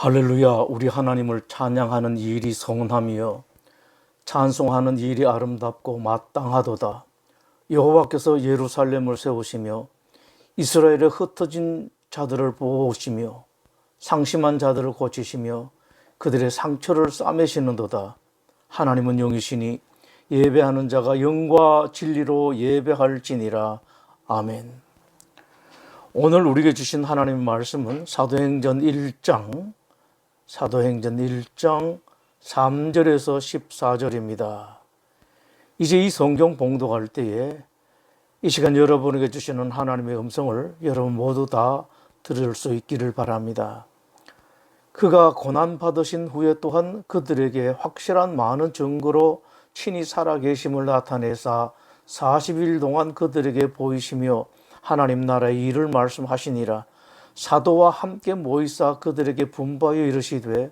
할렐루야. 우리 하나님을 찬양하는 일이 성함이여 찬송하는 일이 아름답고 마땅하도다. 여호와께서 예루살렘을 세우시며 이스라엘의 흩어진 자들을 보호하시며 상심한 자들을 고치시며 그들의 상처를 싸매시는도다. 하나님은 영이시니 예배하는 자가 영과 진리로 예배할지니라. 아멘. 오늘 우리에게 주신 하나님의 말씀은 사도행전 1장 3절에서 14절입니다. 이제 이 성경 봉독할 때에 이 시간 여러분에게 주시는 하나님의 음성을 여러분 모두 다 들을 수 있기를 바랍니다. 그가 고난받으신 후에 또한 그들에게 확실한 많은 증거로 친히 살아계심을 나타내사 40일 동안 그들에게 보이시며 하나님 나라의 일을 말씀하시니라. 사도와 함께 모이사 그들에게 분부하여 이르시되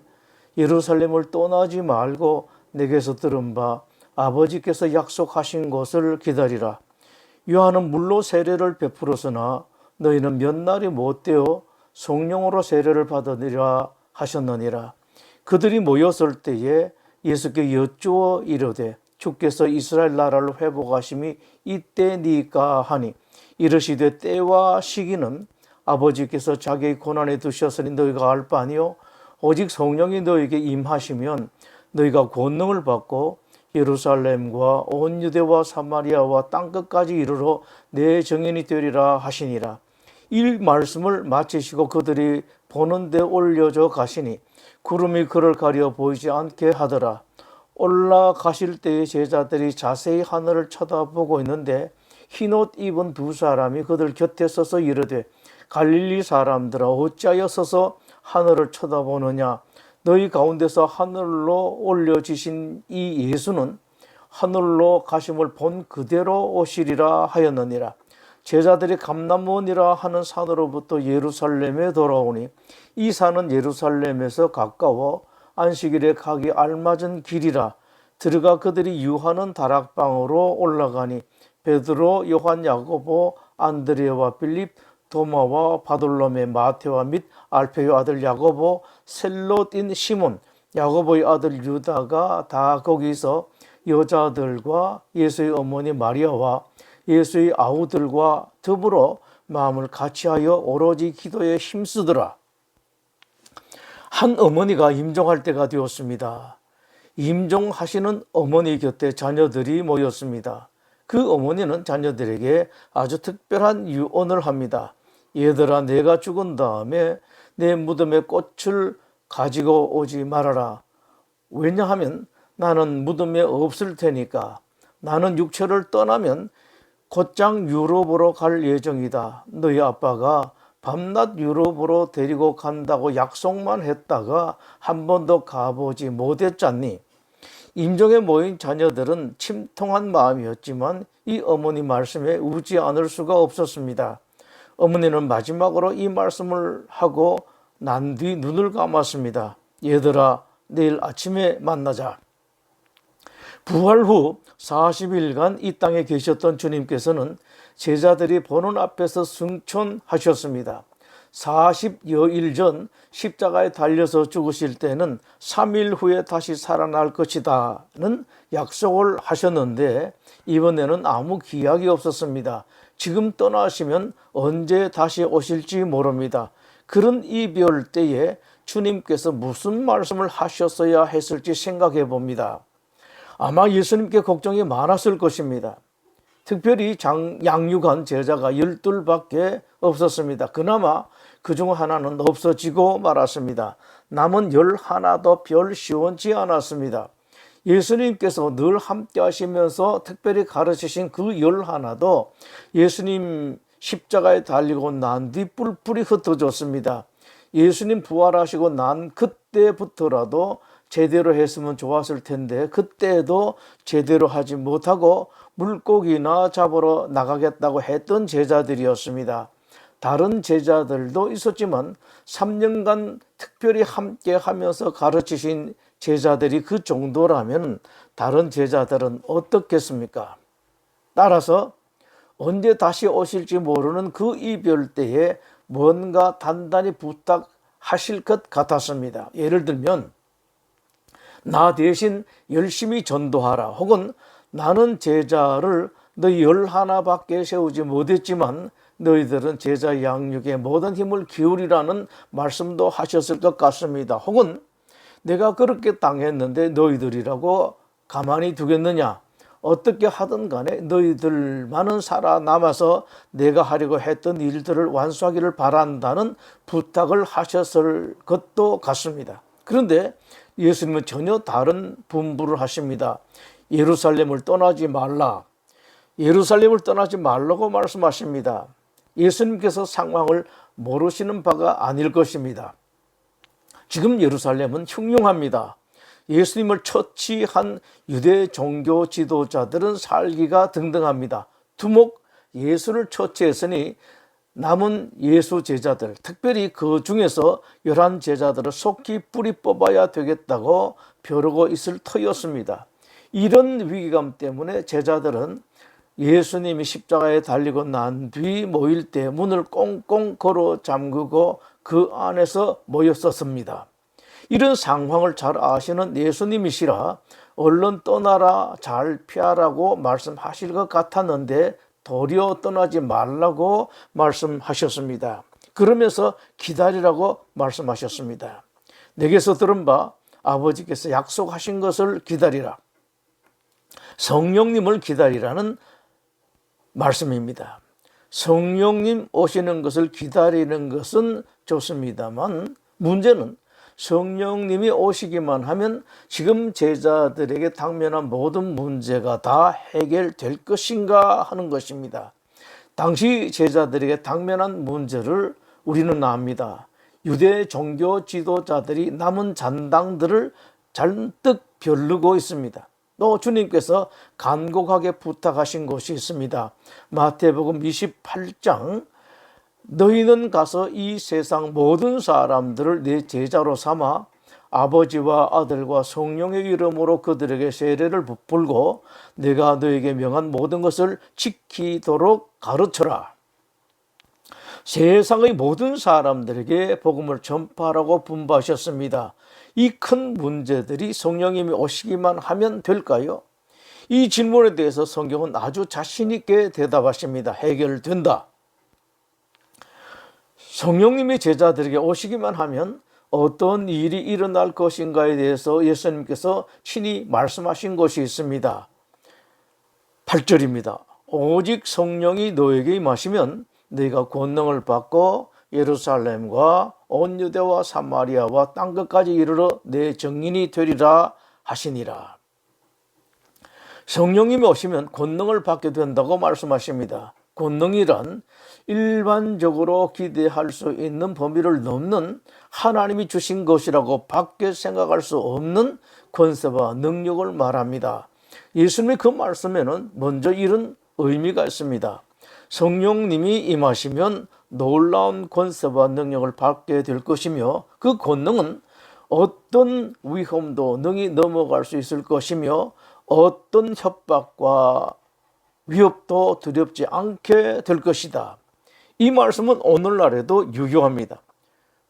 예루살렘을 떠나지 말고 내게서 들은 바 아버지께서 약속하신 것을 기다리라. 요한은 물로 세례를 베풀었으나 너희는 몇 날이 못되어 성령으로 세례를 받으리라 하셨느니라. 그들이 모였을 때에 예수께 여쭈어 이르되 주께서 이스라엘 나라를 회복하심이 이때니까 하니 이르시되 때와 시기는 아버지께서 자기의 고난에 두셨으니 너희가 알 바 아니요 오직 성령이 너희에게 임하시면 너희가 권능을 받고 예루살렘과 온 유대와 사마리아와 땅끝까지 이르러 내 증인이 되리라 하시니라. 이 말씀을 마치시고 그들이 보는 데 올려져 가시니 구름이 그를 가려 보이지 않게 하더라. 올라가실 때에 제자들이 자세히 하늘을 쳐다보고 있는데 흰옷 입은 두 사람이 그들 곁에 서서 이르되 갈릴리 사람들아 어찌하여 서서 하늘을 쳐다보느냐. 너희 가운데서 하늘로 올려지신 이 예수는 하늘로 가심을 본 그대로 오시리라 하였느니라. 제자들이 감람원이라 하는 산으로부터 예루살렘에 돌아오니 이 산은 예루살렘에서 가까워 안식일에 가기 알맞은 길이라. 들어가 그들이 유하는 다락방으로 올라가니 베드로, 요한, 야고보, 안드레와 빌립, 도마와 바돌로메, 마테와 및 알페의 아들 야고보, 셀롯인 시몬, 야고보의 아들 유다가 다 거기서 여자들과 예수의 어머니 마리아와 예수의 아우들과 더불어 마음을 같이하여 오로지 기도에 힘쓰더라. 한 어머니가 임종할 때가 되었습니다. 임종하시는 어머니 곁에 자녀들이 모였습니다. 그 어머니는 자녀들에게 아주 특별한 유언을 합니다. 얘들아, 내가 죽은 다음에 내 무덤에 꽃을 가지고 오지 말아라. 왜냐하면 나는 무덤에 없을 테니까. 나는 육체를 떠나면 곧장 유럽으로 갈 예정이다. 너희 아빠가 밤낮 유럽으로 데리고 간다고 약속만 했다가 한 번도 가보지 못했잖니. 임종에 모인 자녀들은 침통한 마음이었지만 이 어머니 말씀에 우지 않을 수가 없었습니다. 어머니는 마지막으로 이 말씀을 하고 난 뒤 눈을 감았습니다. 얘들아, 내일 아침에 만나자. 부활 후 40일간 이 땅에 계셨던 주님께서는 제자들이 보는 앞에서 승천하셨습니다. 40여일 전 십자가에 달려서 죽으실 때는 3일 후에 다시 살아날 것이다는 약속을 하셨는데 이번에는 아무 기약이 없었습니다. 지금 떠나시면 언제 다시 오실지 모릅니다. 그런 이별 때에 주님께서 무슨 말씀을 하셨어야 했을지 생각해 봅니다. 아마 예수님께 걱정이 많았을 것입니다. 특별히 양육한 제자가 12밖에 없었습니다. 그나마 그중 하나는 없어지고 말았습니다. 남은 11도 별 시원치 않았습니다. 예수님께서 늘 함께 하시면서 특별히 가르치신 그 11도 예수님 십자가에 달리고 난 뒤 뿔뿔이 흩어졌습니다. 예수님 부활하시고 난 그때부터라도 제대로 했으면 좋았을 텐데 그때도 제대로 하지 못하고 물고기나 잡으러 나가겠다고 했던 제자들이었습니다. 다른 제자들도 있었지만 3년간 특별히 함께 하면서 가르치신 제자들이 그 정도라면 다른 제자들은 어떻겠습니까? 따라서 언제 다시 오실지 모르는 그 이별 때에 뭔가 단단히 부탁 하실 것 같았습니다. 예를 들면 나 대신 열심히 전도하라, 혹은 나는 제자를 너희 11밖에 세우지 못했지만 너희들은 제자 양육에 모든 힘을 기울이라는 말씀도 하셨을 것 같습니다. 혹은 내가 그렇게 당했는데 너희들이라고 가만히 두겠느냐, 어떻게 하든 간에 너희들만은 살아남아서 내가 하려고 했던 일들을 완수하기를 바란다는 부탁을 하셨을 것도 같습니다. 그런데 예수님은 전혀 다른 분부를 하십니다. 예루살렘을 떠나지 말라. 예루살렘을 떠나지 말라고 말씀하십니다. 예수님께서 상황을 모르시는 바가 아닐 것입니다. 지금 예루살렘은 흉흉합니다. 예수님을 처치한 유대 종교 지도자들은 살기가 등등합니다. 두목 예수를 처치했으니 남은 예수 제자들, 특별히 그 중에서 11 제자들을 속히 뿌리 뽑아야 되겠다고 벼르고 있을 터였습니다. 이런 위기감 때문에 제자들은 예수님이 십자가에 달리고 난 뒤 모일 때 문을 꽁꽁 걸어 잠그고 그 안에서 모였었습니다. 이런 상황을 잘 아시는 예수님이시라 얼른 떠나라, 잘 피하라고 말씀하실 것 같았는데 도리어 떠나지 말라고 말씀하셨습니다. 그러면서 기다리라고 말씀하셨습니다. 내게서 들은 바 아버지께서 약속하신 것을 기다리라, 성령님을 기다리라는 말씀입니다. 성령님 오시는 것을 기다리는 것은 좋습니다만 문제는 성령님이 오시기만 하면 지금 제자들에게 당면한 모든 문제가 다 해결될 것인가 하는 것입니다. 당시 제자들에게 당면한 문제를 우리는 압니다. 유대 종교 지도자들이 남은 잔당들을 잔뜩 벼르고 있습니다. 또 주님께서 간곡하게 부탁하신 것이 있습니다. 마태복음 28장 너희는 가서 이 세상 모든 사람들을 내 제자로 삼아 아버지와 아들과 성령의 이름으로 그들에게 세례를 베풀고 내가 너에게 명한 모든 것을 지키도록 가르쳐라. 세상의 모든 사람들에게 복음을 전파하라고 분부하셨습니다. 이 큰 문제들이 성령님이 오시기만 하면 될까요? 이 질문에 대해서 성경은 아주 자신 있게 대답하십니다. 해결된다. 성령님이 제자들에게 오시기만 하면 어떤 일이 일어날 것인가에 대해서 예수님께서 친히 말씀하신 것이 있습니다. 8절입니다. 오직 성령이 너에게 임하시면 너희가 권능을 받고 예루살렘과 온 유대와 사마리아와 땅끝까지 이르러 내 증인이 되리라 하시니라. 성령님이 오시면 권능을 받게 된다고 말씀하십니다. 권능이란 일반적으로 기대할 수 있는 범위를 넘는 하나님이 주신 것이라고 밖에 생각할 수 없는 권세와 능력을 말합니다. 예수님의 그 말씀에는 먼저 이런 의미가 있습니다. 성령님이 임하시면 놀라운 권세와 능력을 받게 될 것이며 그 권능은 어떤 위험도 능히 넘어갈 수 있을 것이며 어떤 협박과 위협도 두렵지 않게 될 것이다. 이 말씀은 오늘날에도 유효합니다.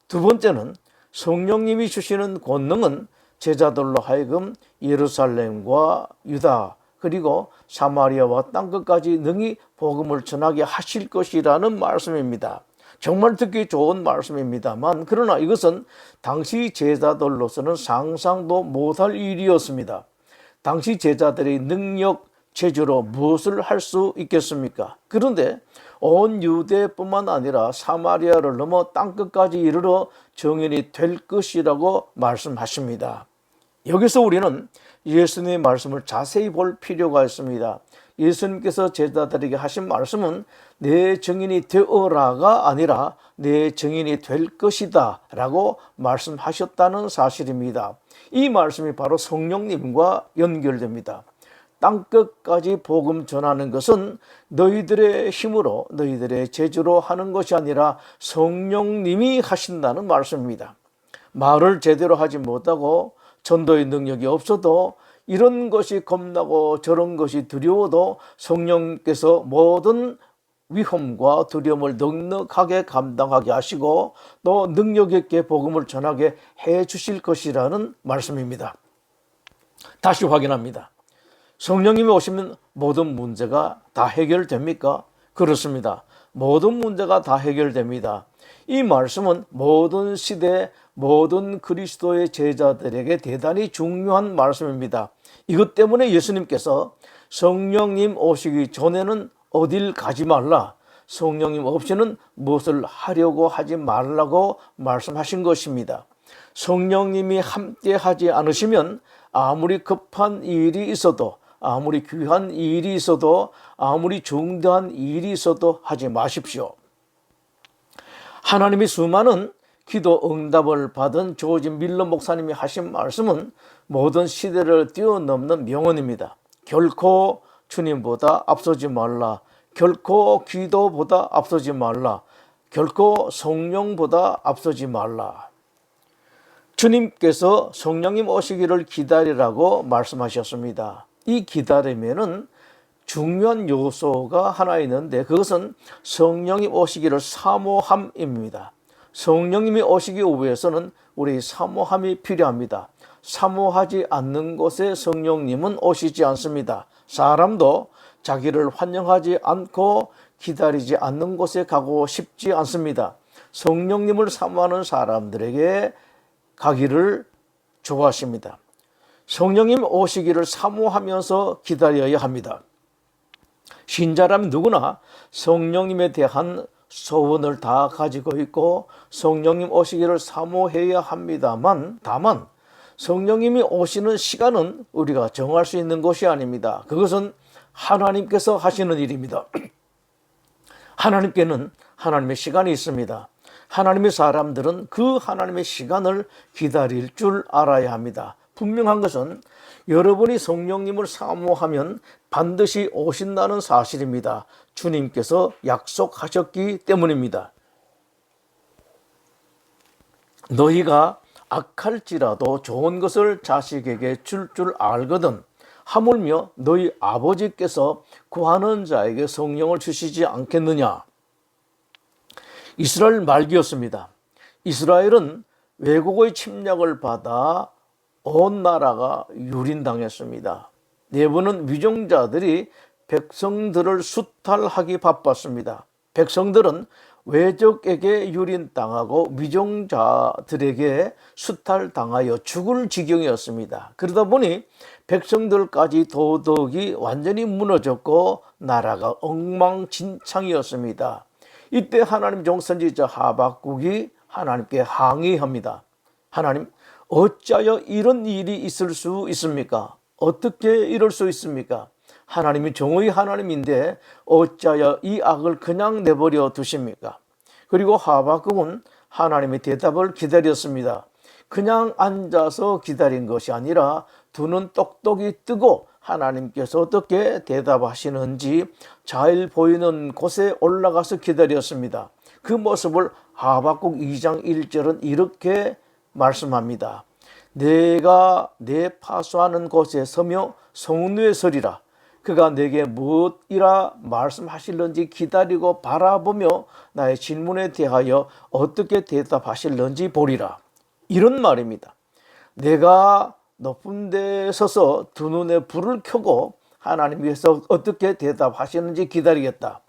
두 번째는 성령님이 주시는 권능은 제자들로 하여금 예루살렘과 유다 그리고 사마리아와 땅끝까지 능히 복음을 전하게 하실 것이라는 말씀입니다. 정말 듣기 좋은 말씀입니다만 그러나 이것은 당시 제자들로서는 상상도 못할 일이었습니다. 당시 제자들의 능력, 체주로 무엇을 할 수 있겠습니까? 그런데 온 유대뿐만 아니라 사마리아를 넘어 땅끝까지 이르러 증인이 될 것이라고 말씀하십니다. 여기서 우리는 예수님의 말씀을 자세히 볼 필요가 있습니다. 예수님께서 제자들에게 하신 말씀은 내 증인이 되어라가 아니라 내 증인이 될 것이다 라고 말씀하셨다는 사실입니다. 이 말씀이 바로 성령님과 연결됩니다. 땅끝까지 복음 전하는 것은 너희들의 힘으로 너희들의 재주로 하는 것이 아니라 성령님이 하신다는 말씀입니다. 말을 제대로 하지 못하고 전도의 능력이 없어도 이런 것이 겁나고 저런 것이 두려워도 성령께서 모든 위험과 두려움을 넉넉하게 감당하게 하시고 또 능력 있게 복음을 전하게 해 주실 것이라는 말씀입니다. 다시 확인합니다. 성령님이 오시면 모든 문제가 다 해결됩니까? 그렇습니다. 모든 문제가 다 해결됩니다. 이 말씀은 모든 시대 모든 그리스도의 제자들에게 대단히 중요한 말씀입니다. 이것 때문에 예수님께서 성령님 오시기 전에는 어딜 가지 말라, 성령님 없이는 무엇을 하려고 하지 말라고 말씀하신 것입니다. 성령님이 함께 하지 않으시면 아무리 급한 일이 있어도, 아무리 귀한 일이 있어도, 아무리 중대한 일이 있어도 하지 마십시오. 하나님이 수많은 기도 응답을 받은 조지 밀러 목사님이 하신 말씀은 모든 시대를 뛰어넘는 명언입니다. 결코 주님보다 앞서지 말라, 결코 기도보다 앞서지 말라, 결코 성령보다 앞서지 말라. 주님께서 성령님 오시기를 기다리라고 말씀하셨습니다. 이 기다림에는 중요한 요소가 하나 있는데 그것은 성령님 오시기를 사모함입니다. 성령님이 오시기 위해서는 우리 사모함이 필요합니다. 사모하지 않는 곳에 성령님은 오시지 않습니다. 사람도 자기를 환영하지 않고 기다리지 않는 곳에 가고 싶지 않습니다. 성령님을 사모하는 사람들에게 가기를 좋아하십니다. 성령님 오시기를 사모하면서 기다려야 합니다. 신자라면 누구나 성령님에 대한 소원을 다 가지고 있고 성령님 오시기를 사모해야 합니다만, 다만 성령님이 오시는 시간은 우리가 정할 수 있는 것이 아닙니다. 그것은 하나님께서 하시는 일입니다. 하나님께는 하나님의 시간이 있습니다. 하나님의 사람들은 그 하나님의 시간을 기다릴 줄 알아야 합니다. 분명한 것은 여러분이 성령님을 사모하면 반드시 오신다는 사실입니다. 주님께서 약속하셨기 때문입니다. 너희가 악할지라도 좋은 것을 자식에게 줄 알거든 하물며 너희 아버지께서 구하는 자에게 성령을 주시지 않겠느냐. 이스라엘 말기였습니다. 이스라엘은 외국의 침략을 받아 온 나라가 유린당했습니다. 내부는 위정자들이 백성들을 수탈하기 바빴습니다. 백성들은 외적에게 유린당하고 위정자들에게 수탈당하여 죽을 지경이었습니다. 그러다 보니 백성들까지 도덕이 완전히 무너졌고 나라가 엉망진창이었습니다. 이때 하나님 종선지자 하박국이 하나님께 항의합니다. 하나님, 어찌하여 이런 일이 있을 수 있습니까? 어떻게 이럴 수 있습니까? 하나님이 정의의 하나님인데 어찌하여 이 악을 그냥 내버려 두십니까? 그리고 하박국은 하나님의 대답을 기다렸습니다. 그냥 앉아서 기다린 것이 아니라 두 눈 똑똑이 뜨고 하나님께서 어떻게 대답하시는지 잘 보이는 곳에 올라가서 기다렸습니다. 그 모습을 하박국 2장 1절은 이렇게 말씀합니다. 내가 내 파수하는 곳에 서며 성루에 서리라. 그가 내게 무엇이라 말씀하실는지 기다리고 바라보며 나의 질문에 대하여 어떻게 대답하실는지 보리라. 이런 말입니다. 내가 높은 데에 서서 두 눈에 불을 켜고 하나님 위해서 어떻게 대답하시는지 기다리겠다.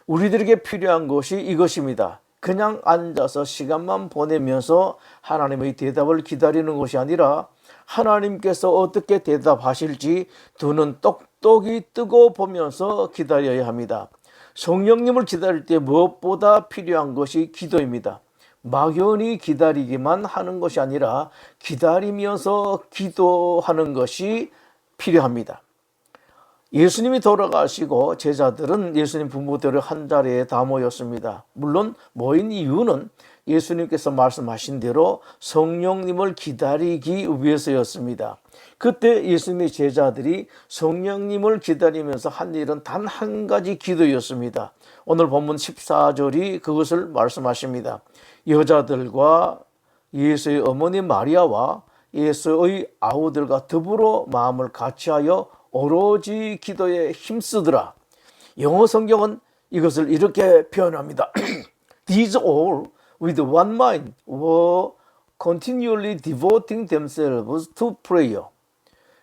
우리들에게 필요한 것이 이것입니다. 그냥 앉아서 시간만 보내면서 하나님의 대답을 기다리는 것이 아니라 하나님께서 어떻게 대답하실지 두 눈 똑똑이 뜨고 보면서 기다려야 합니다. 성령님을 기다릴 때 무엇보다 필요한 것이 기도입니다. 막연히 기다리기만 하는 것이 아니라 기다리면서 기도하는 것이 필요합니다. 예수님이 돌아가시고 제자들은 예수님 부모들을 한 자리에 다 모였습니다. 물론 모인 이유는 예수님께서 말씀하신 대로 성령님을 기다리기 위해서였습니다. 그때 예수님의 제자들이 성령님을 기다리면서 한 일은 단 한 가지 기도였습니다. 오늘 본문 14절이 그것을 말씀하십니다. 여자들과 예수의 어머니 마리아와 예수의 아우들과 더불어 마음을 같이하여 오로지 기도에 힘쓰더라. 영어 성경은 이것을 이렇게 표현합니다. These all with one mind were continually devoting themselves to prayer.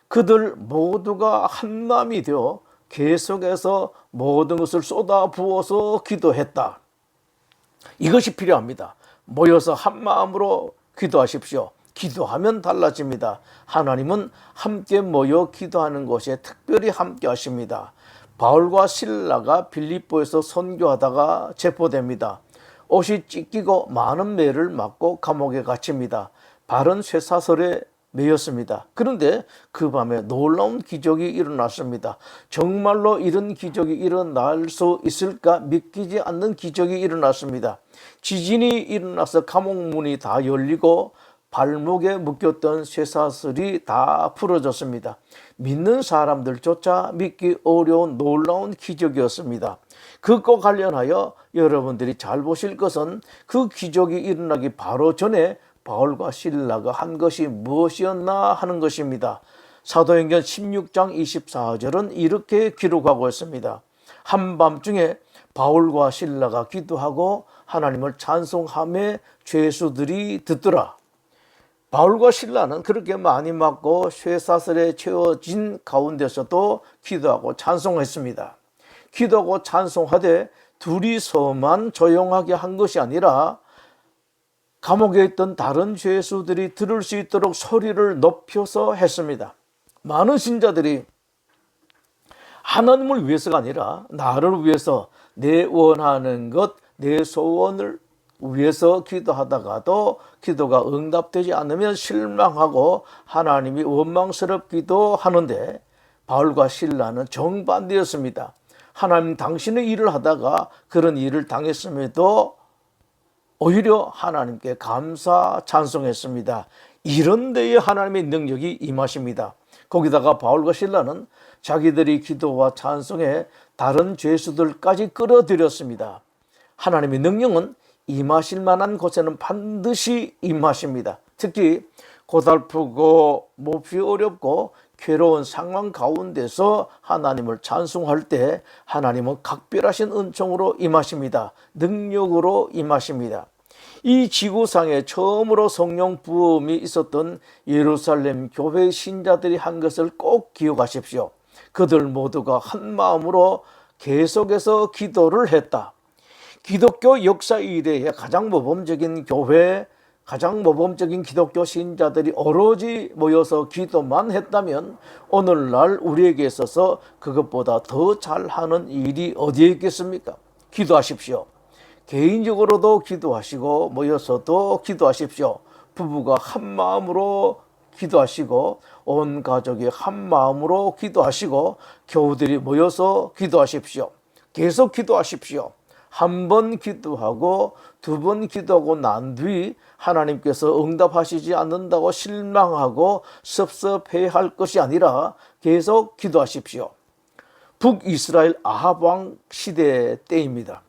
그들 모두가 한 마음이 되어 계속해서 모든 것을 쏟아 부어서 기도했다. 이것이 필요합니다. 모여서 한 마음으로 기도하십시오. 기도하면 달라집니다. 하나님은 함께 모여 기도하는 곳에 특별히 함께 하십니다. 바울과 실라가 빌립보에서 선교하다가 체포됩니다. 옷이 찢기고 많은 매를 맞고 감옥에 갇힙니다. 발은 쇠사슬에 매였습니다. 그런데 그 밤에 놀라운 기적이 일어났습니다. 정말로 이런 기적이 일어날 수 있을까 믿기지 않는 기적이 일어났습니다. 지진이 일어나서 감옥문이 다 열리고 발목에 묶였던 쇠사슬이 다 풀어졌습니다. 믿는 사람들조차 믿기 어려운 놀라운 기적이었습니다. 그것과 관련하여 여러분들이 잘 보실 것은 그 기적이 일어나기 바로 전에 바울과 실라가 한 것이 무엇이었나 하는 것입니다. 사도행전 16장 24절은 이렇게 기록하고 있습니다. 한밤중에 바울과 실라가 기도하고 하나님을 찬송하며 죄수들이 듣더라. 바울과 실라는 그렇게 많이 맞고 쇠사슬에 채워진 가운데서도 기도하고 찬송했습니다. 기도하고 찬송하되 둘이서만 조용하게 한 것이 아니라 감옥에 있던 다른 죄수들이 들을 수 있도록 소리를 높여서 했습니다. 많은 신자들이 하나님을 위해서가 아니라 나를 위해서 내 원하는 것, 내 소원을 위해서 기도하다가도 기도가 응답되지 않으면 실망하고 하나님이 원망스럽기도 하는데 바울과 실라는 정반대였습니다. 하나님 당신의 일을 하다가 그런 일을 당했음에도 오히려 하나님께 감사 찬송했습니다. 이런 데에 하나님의 능력이 임하십니다. 거기다가 바울과 실라는 자기들이 기도와 찬송에 다른 죄수들까지 끌어들였습니다. 하나님의 능력은 임하실 만한 곳에는 반드시 임하십니다. 특히 고달프고 몹시 어렵고 괴로운 상황 가운데서 하나님을 찬송할 때 하나님은 각별하신 은총으로 임하십니다. 능력으로 임하십니다. 이 지구상에 처음으로 성령 부음이 있었던 예루살렘 교회 신자들이 한 것을 꼭 기억하십시오. 그들 모두가 한 마음으로 계속해서 기도를 했다. 기독교 역사 이래에 가장 모범적인 교회, 가장 모범적인 기독교 신자들이 오로지 모여서 기도만 했다면 오늘날 우리에게 있어서 그것보다 더 잘하는 일이 어디에 있겠습니까? 기도하십시오. 개인적으로도 기도하시고 모여서도 기도하십시오. 부부가 한 마음으로 기도하시고 온 가족이 한 마음으로 기도하시고 교우들이 모여서 기도하십시오. 계속 기도하십시오. 한 번 기도하고 두 번 기도하고 난 뒤 하나님께서 응답하시지 않는다고 실망하고 섭섭해할 것이 아니라 계속 기도하십시오. 북이스라엘 아합 왕 시대 때입니다.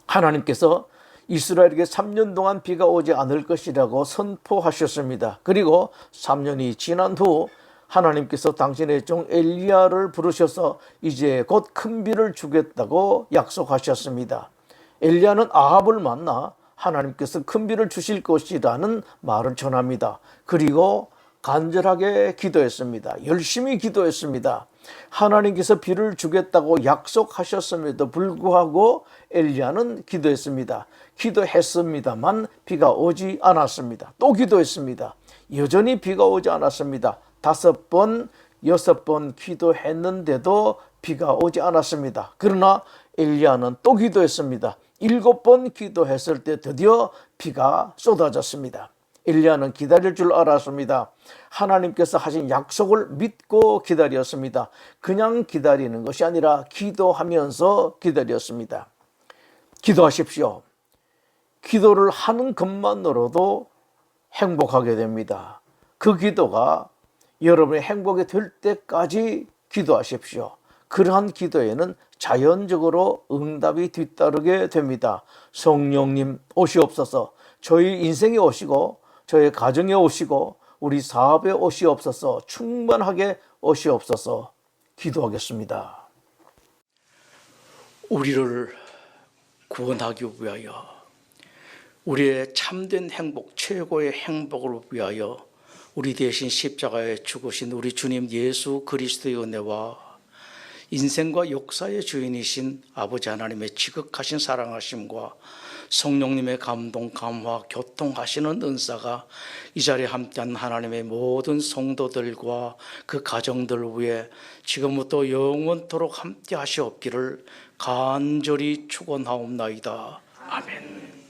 하나님께서 이스라엘에게 3년 동안 비가 오지 않을 것이라고 선포하셨습니다. 그리고 3년이 지난 후 하나님께서 당신의 종 엘리야를 부르셔서 이제 곧 큰 비를 주겠다고 약속하셨습니다. 엘리야는 아합을 만나 하나님께서 큰 비를 주실 것이라는 말을 전합니다. 그리고 간절하게 기도했습니다. 열심히 기도했습니다. 하나님께서 비를 주겠다고 약속하셨음에도 불구하고 엘리야는 기도했습니다. 기도했습니다만 비가 오지 않았습니다. 또 기도했습니다. 여전히 비가 오지 않았습니다. 5번, 6번 기도했는데도 비가 오지 않았습니다. 그러나 엘리야는 또 기도했습니다. 7번 기도했을 때 드디어 비가 쏟아졌습니다. 엘리야는 기다릴 줄 알았습니다. 하나님께서 하신 약속을 믿고 기다렸습니다. 그냥 기다리는 것이 아니라 기도하면서 기다렸습니다. 기도하십시오. 기도를 하는 것만으로도 행복하게 됩니다. 그 기도가 여러분의 행복이 될 때까지 기도하십시오. 그러한 기도에는 자연적으로 응답이 뒤따르게 됩니다. 성령님 오시옵소서. 저희 인생에 오시고 저희 가정에 오시고 우리 사업에 오시옵소서. 충만하게 오시옵소서. 기도하겠습니다. 우리를 구원하기 위하여, 우리의 참된 행복, 최고의 행복을 위하여 우리 대신 십자가에 죽으신 우리 주님 예수 그리스도의 은혜와 인생과 역사의 주인이신 아버지 하나님의 지극하신 사랑하심과 성령님의 감동, 감화, 교통하시는 은사가 이 자리에 함께한 하나님의 모든 성도들과 그 가정들 위해 지금부터 영원토록 함께 하시옵기를 간절히 축원하옵나이다. 아멘.